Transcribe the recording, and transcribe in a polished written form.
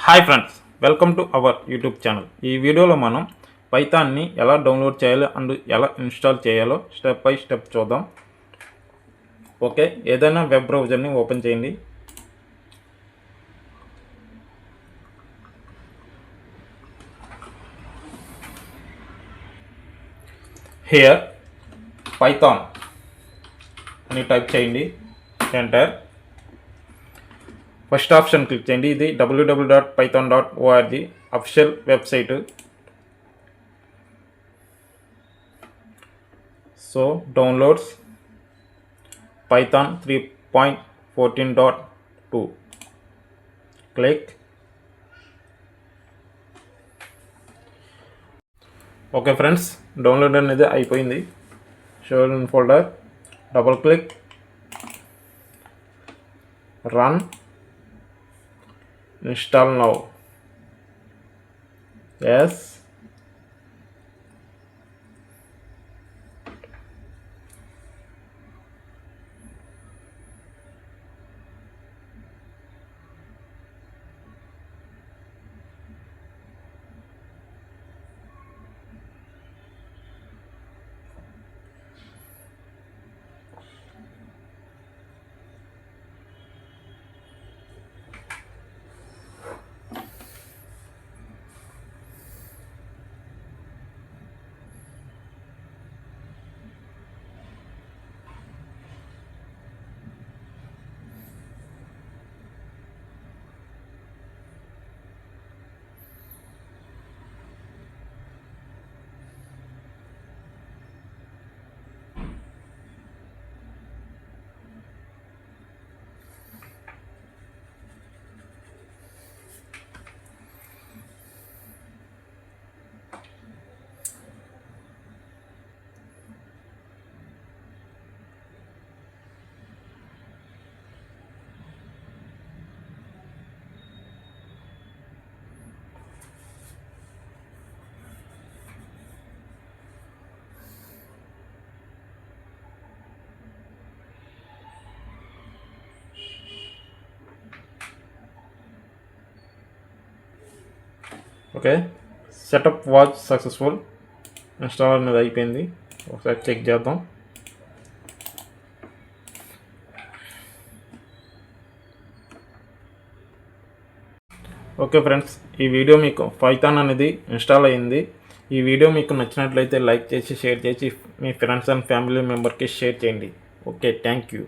Hi friends, welcome to our YouTube channel. ఈ వీడియోలో మనం పైథాన్ని ఎలా డౌన్లోడ్ చేయాలో అండ్ ఎలా ఇన్స్టాల్ చేయాలో స్టెప్ బై స్టెప్ చూద్దాం. ఓకే, ఏదైనా వెబ్ బ్రౌజర్ని ఓపెన్ చేయండి. హియర్ పైథాన్ అని టైప్ చేయండి, ఎంటర్. ఫస్ట్ ఆప్షన్ క్లిక్ చేయండి. ఇది www.python.org official website. So downloads Python 3.14.2 click. Okay friends, download అనేది అయిపోయింది. Show in folder, double click, run, install now. Yes, okay, setup was successful. Install అనేది అయిపోయింది. ఒకసారి check చేద్దాం. ఓకే ఫ్రెండ్స్, ఈ video మీకు పైథాన్ అనేది ఇన్స్టాల్ అయ్యింది. ఈ వీడియో మీకు నచ్చినట్లయితే లైక్ చేసి షేర్ చేసి మీ ఫ్రెండ్స్ అండ్ ఫ్యామిలీ మెంబర్కి షేర్ చేయండి. Okay, thank you.